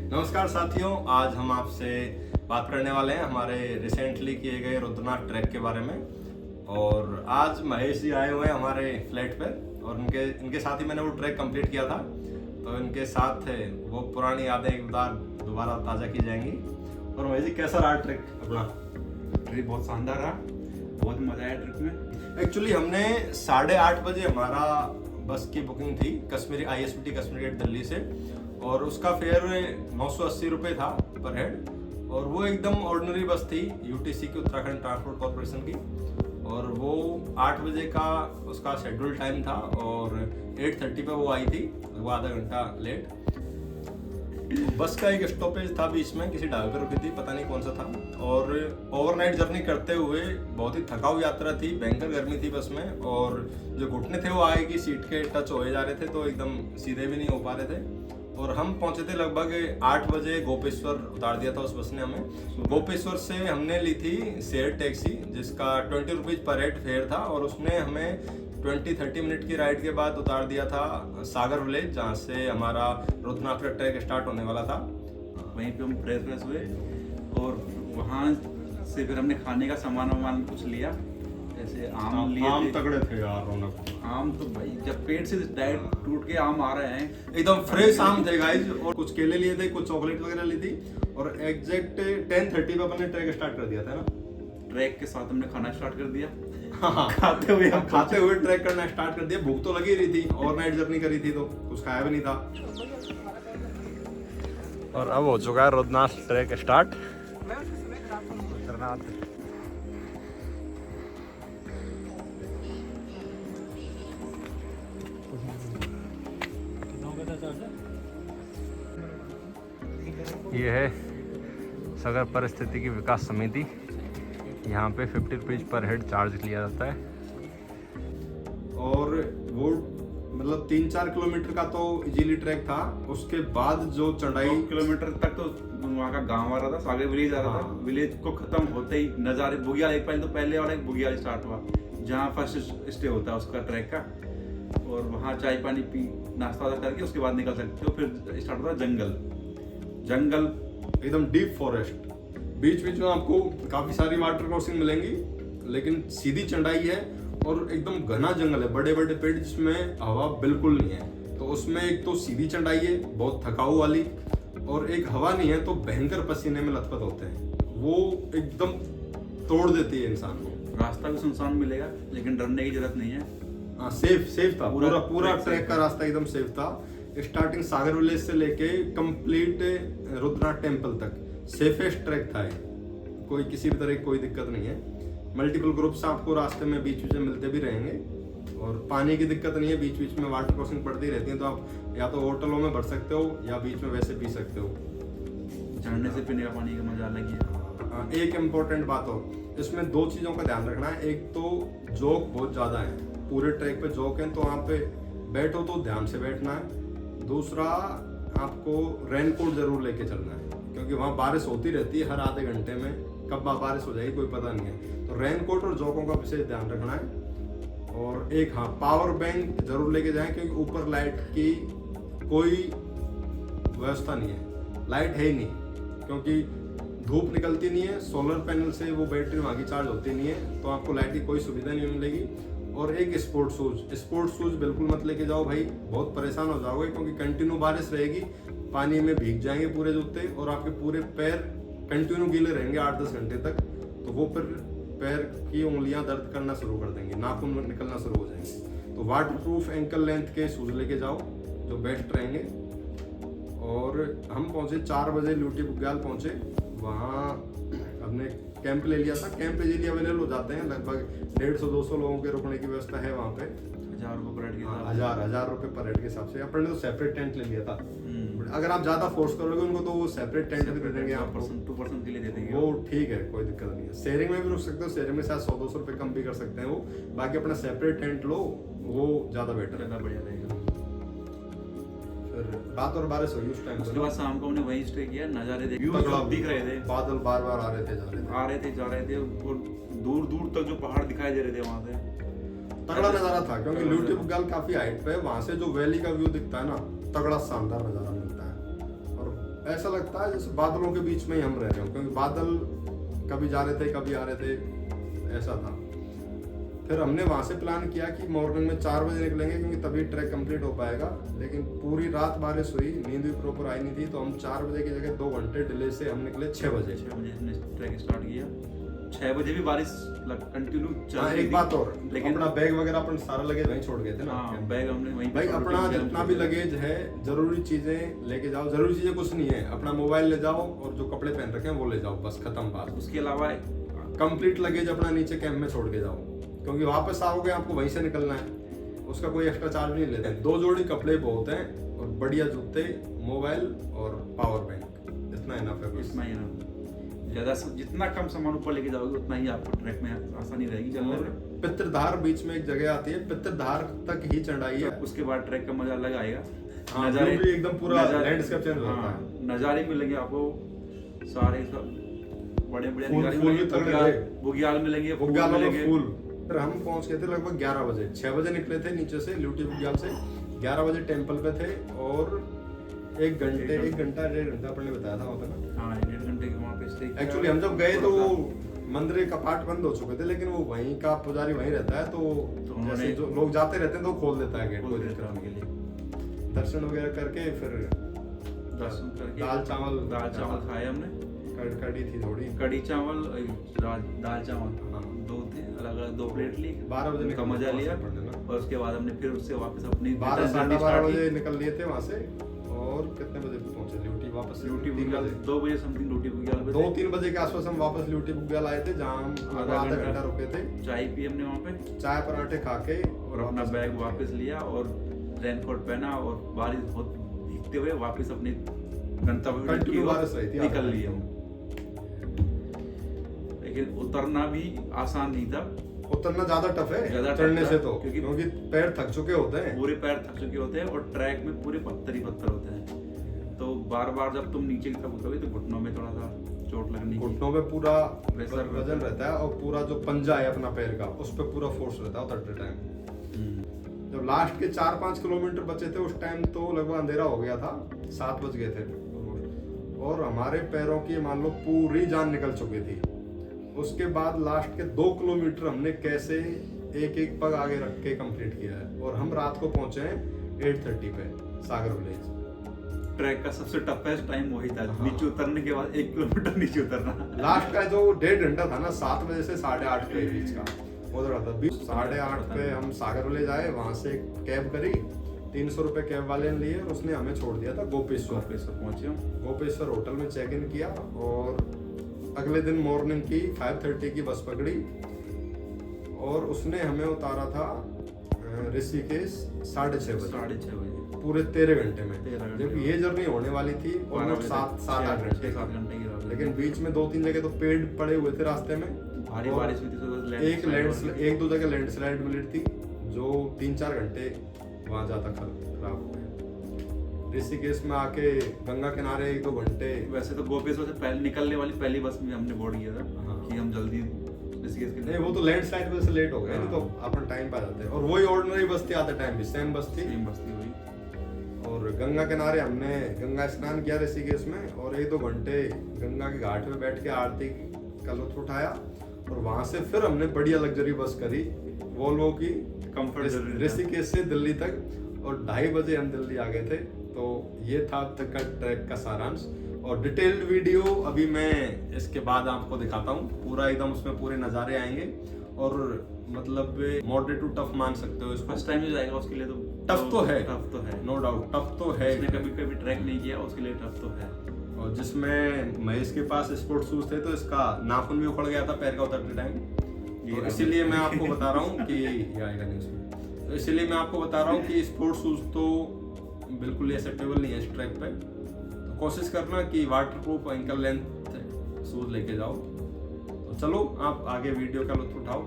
नमस्कार साथियों, आज हम आपसे बात करने वाले हैं हमारे रिसेंटली किए गए रुद्रनाथ ट्रैक के बारे में। और आज महेश जी आए हुए हैं हमारे फ्लैट पर और इनके साथ ही मैंने वो ट्रैक कंप्लीट किया था, तो इनके साथ वो पुरानी यादें एक बार दोबारा ताज़ा की जाएंगी। और महेश जी, कैसा रहा ट्रैक अपना? ट्रिप बहुत शानदार रहा, बहुत मजा आया ट्रिप में। एक्चुअली हमने 8:30 बजे हमारा बस की बुकिंग थी कश्मीरी ISBT कश्मीरी गेट दिल्ली से, और उसका फेयर 980 रुपये था पर हेड। और वो एकदम ऑर्डिनरी बस थी UTC की, उत्तराखंड ट्रांसपोर्ट कॉरपोरेशन की। और वो 8 बजे का उसका शेड्यूल टाइम था और 8:30 पे वो आई थी, वो आधा घंटा लेट। बस का एक स्टॉपेज था बीच में, किसी ढाबे पर रुकी थी, पता नहीं कौन सा था। और ओवरनाइट जर्नी करते हुए बहुत ही थकाऊ यात्रा थी, भयंकर गर्मी थी बस में, और जो घुटने थे वो आगे की सीट के टच हो जा रहे थे, तो एकदम सीधे भी नहीं हो पा रहे थे। और हम पहुंचे थे लगभग 8 बजे, गोपेश्वर उतार दिया था उस बस ने हमें। गोपेश्वर से हमने ली थी शेयर टैक्सी, जिसका 20 रुपीज़ पर हेड फेयर था, और उसने हमें 20-30 मिनट की राइड के बाद उतार दिया था सागर विलेज, जहाँ से हमारा रुद्रनाथ का ट्रैक स्टार्ट होने वाला था। वहीं पे हम फ्रेश हुए और वहाँ से फिर हमने खाने का सामान कुछ लिया, जैसे आम लिए आम थे। तगड़े थे यार रौनक। आम तो भाई जब पेट से डायरेक्ट टूट के आम आ रहे हैं, एकदम फ्रेश आम थे गाइस। और कुछ केले लिए थे, कुछ चॉकलेट वगैरह ली थी, और एग्जैक्ट 10:30 पे अपने ट्रैक स्टार्ट कर दिया था ना। ट्रैक के साथ हमने खाना स्टार्ट कर दिया। हाँ, खाते हुए ट्रैक करना स्टार्ट कर दिया। भूख तो लगी रही थी, ओवरनाइट जर्नी करी थी तो कुछ खाया भी नहीं था। और अब हो चुका है रुद्रनाथ ट्रैक स्टार्ट। ये है सागर परिस्थितिकी विकास समिति, यहाँ पे 50 रुपीज़ पर हेड चार्ज लिया जाता है। और वो मतलब 3-4 किलोमीटर का तो इजीली ट्रैक था। उसके बाद जो चढ़ाई 2 किलोमीटर तक तो वहाँ का गांव आ रहा था, सागर विलेज आ रहा था। विलेज को खत्म होते ही नज़ारे बुगियाल, एक पहले तो पहले वाला एक बुगियाल स्टार्ट हुआ, जहाँ फर्स्ट स्टे होता है उसका ट्रैक का। और वहाँ चाय पानी पी, नाश्ता वास्ता करके उसके बाद निकल सकते हो। फिर स्टार्ट होता जंगल, एकदम डीप फॉरेस्ट। बीच बीच में आपको काफ़ी सारी वाटर क्रॉसिंग मिलेंगी, लेकिन सीधी चढ़ाई है और एकदम घना जंगल है, बड़े बड़े पेड़ जिसमें हवा बिल्कुल नहीं है। तो उसमें एक तो सीधी चढ़ाई है बहुत थकाऊ वाली, और एक हवा नहीं है तो भयंकर पसीने में लथपथ होते हैं, वो एकदम तोड़ देती है इंसान को। रास्ता भी सुनसान मिलेगा, लेकिन डरने की जरूरत नहीं है। हाँ, सेफ था पूरा ट्रैक का रास्ता एकदम सेफ था। स्टार्टिंग सागर विलेज से लेके कंप्लीट रुद्रनाथ टेम्पल तक सेफेस्ट ट्रैक था। कोई किसी भी तरह की कोई दिक्कत नहीं है। मल्टीपल ग्रुप्स आपको रास्ते में बीच बीच में मिलते भी रहेंगे, और पानी की दिक्कत नहीं है, बीच बीच में वाटर क्रॉसिंग पड़ती रहती है, तो आप या तो होटलों में भर सकते हो या बीच में वैसे पी सकते हो। झरने से पीने का पानी का मजा अलग ही है। एक इम्पोर्टेंट बात हो, इसमें 2 चीज़ों का ध्यान रखना है। एक तो जोक बहुत ज़्यादा है, पूरे ट्रैक पे जोक हैं, तो वहाँ पे बैठो तो ध्यान से बैठना है। दूसरा, आपको रेनकोट जरूर लेके चलना है, क्योंकि वहाँ बारिश होती रहती है हर आधे घंटे में, कब बारिश हो जाएगी कोई पता नहीं है। तो रेनकोट और जॉकों का विशेष ध्यान रखना है। और एक पावर बैंक जरूर लेके जाएं, क्योंकि ऊपर लाइट की कोई व्यवस्था नहीं है, लाइट है ही नहीं, क्योंकि धूप निकलती नहीं है। सोलर पैनल से वो बैटरी वहाँ की चार्ज होती नहीं है, तो आपको लाइट की कोई सुविधा नहीं मिलेगी। और एक स्पोर्ट शूज बिल्कुल मत लेके जाओ भाई, बहुत परेशान हो जाओगे, क्योंकि कंटिन्यू बारिश रहेगी, पानी में भीग जाएंगे पूरे जूते, और आपके पूरे पैर कंटिन्यू गीले रहेंगे 8-10 घंटे तक। तो वो फिर पैर की उंगलियां दर्द करना शुरू कर देंगे, नाखून निकलना शुरू हो जाएंगे। तो वाटर प्रूफ एंकल लेंथ के शूज लेके जाओ जो बेस्ट रहेंगे। और हम पहुंचे 4 बजे, ल्यूटी बुग्याल पहुंचे। वहाँ हमने कैंप ले लिया था। कैंप इजीली अवेलेबल हो जाते हैं, लगभग 150-200 लोगों के रुकने की व्यवस्था है वहाँ पे। 1000 रुपये पर हेड के हिसाब से। 1000 रुपये पर हेड के हिसाब से। अपन ने तो सेपरेट टेंट ले लिया था। अगर आप ज्यादा फोर्स करोगे उनको तो वो सेपरेट टेंट भी दे देंगे आपको, 2% के लिए दे देंगे वो ठीक है, कोई दिक्कत नहीं है। शेयरिंग में भी रुक सकते हो, शेयरिंग में शायद 100-200 रुपये कम भी कर सकते हैं वो। बाकी अपना सेपरेट टेंट लो, वो ज्यादा बेटर है, ज़्यादा बढ़िया रहेगा। फिर रात और बारिश हुई उस टाइम। उसके बाद शाम को हमने वहीं स्टे किया, नज़ारे दिख रहे थे, बादल बार बार आ रहे थे जा रहे थे, और दूर दूर तक जो पहाड़ दिखाई दे रहे थे वहाँ से, तगड़ा नजारा था। क्योंकि ल्यूटी बुग्याल काफी हाइट पे है, वहां से जो वैली का व्यू दिखता है ना, तगड़ा शानदार नजारा मिलता है। और ऐसा लगता है जैसे बादलों के बीच में ही हम रह रहे हो, क्योंकि बादल कभी जा रहे थे कभी आ रहे थे, ऐसा था। फिर हमने वहाँ से प्लान किया कि मॉर्निंग में 4 बजे निकलेंगे क्योंकि तभी ट्रैक कंप्लीट हो पाएगा, लेकिन पूरी रात बारिश हुई, नींद भी प्रॉपर आई नहीं थी, तो हम 4 बजे की जगह 2 घंटे डिले से हम निकले 6 बजे। 6 बजे हमने ट्रैक स्टार्ट किया, 6 बजे भी बारिश कंटिन्यू चल हाँ, रही एक थी। बात और, लेकिन अपना बैग वगैरह अपन सारा लगेज वहीं छोड़ गए थे ना। हाँ, बैग हमने वहीं पे भाई छोड़ अपना के जितना भी लगेज है, जरूरी चीजें लेके जाओ, जरूरी चीजें कुछ नहीं है, अपना मोबाइल ले जाओ और जो कपड़े पहन रखे हैं वो ले जाओ, बस खत्म बात। उसके अलावा कंप्लीट लगेज अपना नीचे कैंप में छोड़ के जाओ, क्योंकि वापस आओगे आपको वहीं से निकलना है, उसका कोई एक्स्ट्रा चार्ज नहीं लेते हैं। 2 जोड़ी कपड़े बहुत हैं और बढ़िया जूते, मोबाइल और पावर बैंक, इतना इनफ है बस। इतना ही ना, ज्यादा जितना कम सामान ऊपर लेके जाओगे उतना ही आपको ट्रैक में आसानी रहेगी चलने में। पितृधार बीच में एक जगह आती है, पितृधार तक ही चढ़ाई है। उसके बाद ट्रैक का मजा अलग आएगा। हाँ, view भी एकदम पूरा लैंडस्केप चेंज होता हाँ, है। नज़ारे मिलेंगे आपको सारे, सब बड़े बड़े फूल नज़ारे भी मिलेंगे, तगड़े बुग्याल मिलेंगे, फूल बुग्यालों में मिलेंगे। फूल। फिर हम पहुंच गए थे लगभग 11 बजे, 6 बजे निकले थे नीचे से ल्यूटी बुग्याल से, 11 बजे टेम्पल पे थे और 1 घंटा 1.5 घंटा अपन ने बताया था वहाँ पे ना। हाँ, 1.5 घंटे के वहाँ पे स्टे किया। एक्चुअली हम जब गए तो वो मंदिर के कपाट बंद हो चुके थे, लेकिन वो वहीं का पुजारी वहीं रहता है, तो उन्होंने- जैसे जो लोग जाते रहते हैं तो खोल देता है गेट, खोल कोई देते दिक्कत हैं नहीं। उनके लिए। दर्शन वगैरह करके फिर दर्शन करके दाल चावल खाए हमने, कड़ी थी थोड़ी। कड़ी चावल, दाल चावल हाँ। 2 थे, अलग अलग 2 प्लेट ली, 12 बजे उनका निकले मजा थे लिया। वहाँ से पढ़ने ना। और उसके बाद हमने फिर उससे वापस अपनी 12 जर्नी साढ़े 12 स्टार्ट बजे की। निकल लिए थे वहाँ से, और कितने बजे पहुंचे ल्यूटी वापस? ड्यूटी 3 बुग्याल बजे, 2 बजे समथिंग ड्यूटी बुग्याल पे थे। 2-3 बजे के आसपास हम वापस ल्यूटी बुग्याल आए थे, जहाँ हम आधा घंटा रुके थे, चाय पी हमने वहाँ पे चाय पराठे खा के और अपना बैग वापस लिया और रेनकोट पहना और बारिश बहुत भीगते हुए वापस अपने गंतव्य की कंटिन्यू ओर बारिश रही थी, निकल लिए हम। लेकिन उतरना भी आसान नहीं था, उतरना ज्यादा टफ है ज्यादा tough चढ़ने था, से तो, क्योंकि क्योंकि पैर थक चुके होते हैं। पूरे पैर थक चुके होते हैं और ट्रैक में पूरे पत्थर ही पत्थर होते हैं, तो बार बार जब तुम नीचे की तरफ उतरोगे तो घुटनों में थोड़ा सा चोट लगने की। घुटनों पे पूरा प्रेशर वजन रहता है और पूरा जो पंजा है अपना पैर का, उस पर पूरा फोर्स रहता है उतरते टाइम। जब लास्ट के 4-5 किलोमीटर बचे थे उस टाइम तो लगभग अंधेरा हो गया था, 7 बज गए थे almost, और हमारे पैरों की मान लो पूरी जान निकल चुकी थी। उसके बाद लास्ट के 2 किलोमीटर हमने कैसे एक पग आगे रख के कंप्लीट किया है, और हम रात को पहुंचे हैं 8:30 पे सागर विलेज। ट्रैक का सबसे टफेस्ट टाइम वही था, हाँ। नीचे उतरने के बाद 1 किलोमीटर नीचे उतरना। लास्ट का जो 1.5 घंटा था ना, 7 बजे से 8:30 के बीच का उधर था। 8:30 पे हम सागर विलेज आए, वहां से एक कैब करी, 300 रुपए कैब वाले ने लिए और उसने हमें छोड़ दिया था गोपेश्वर। पहुंचे हम। गोपेश्वर होटल में चेक इन किया और अगले दिन मॉर्निंग की 5:30 की बस पकड़ी और उसने हमें उतारा था ऋषिकेश 6:30 बजे, 6:30 बजे, पूरे 13 घंटे में। 13 घंटे जबकि ये जर्नी होने वाली थी और 7-8 घंटे 7 घंटे की रात। लेकिन बीच में 2-3 जगह तो पेड़ पड़े हुए थे रास्ते में, भारी और बारिश हुई थी तो एक दो जगह लैंडस्लाइड मिली थी, जो 3-4 घंटे वहां ज्यादा खराब हो गए। ऋषिकेश में आके गंगा किनारे 1-2 घंटे। वैसे तो गोपेश्वर से पहले निकलने वाली पहली बस में हमने बोर्ड किया था हाँ। कि हम जल्दी ऋषिकेश के नहीं, वो तो लैंडस्लाइड वजह से लेट हो गए, नहीं तो अपन टाइम पे आ जाते। और वही ऑर्डिनरी बस थी, आते टाइम भी सेम बस थी। सेम बस थी वही। और गंगा किनारे हमने गंगा स्नान किया ऋषिकेश में, और 1-2 घंटे गंगा के घाट में बैठ के आरती का लुत्फ उठाया। और वहां से फिर हमने बढ़िया लग्जरी बस करी वोल्वो की, कंफर्ट ऋषिकेश से दिल्ली तक, और 2:30 बजे हम दिल्ली आ गए थे। तो ये था अब तक का ट्रैक का सारांश, और डिटेल्ड वीडियो अभी मैं इसके बाद आपको दिखाता हूँ पूरा, एकदम उसमें पूरे नज़ारे आएंगे। और मतलब मॉडरेट टू टफ मान सकते हो इसको। फर्स्ट टाइम जो जाएगा उसके लिए तो टफ तो है, टफ तो है, नो डाउट टफ तो है। जिसने कभी ट्रैक नहीं किया उसके लिए टफ तो है। और जिसमें महेश के पास स्पोर्ट्स शूज थे तो इसका नाखून भी उखड़ गया था पैर का उतरते टाइम, तो इसीलिए मैं आपको बता रहा हूँ कि ये आएगा नहीं उसमें, तो इसीलिए मैं आपको बता रहा हूँ कि स्पोर्ट्स शूज तो बिल्कुल ही एक्सेप्टेबल नहीं है इस ट्रैक पे। तो कोशिश करना कि water proof ankle length shoes लेके जाओ। तो चलो आप आगे वीडियो का लुत्फ उठाओ।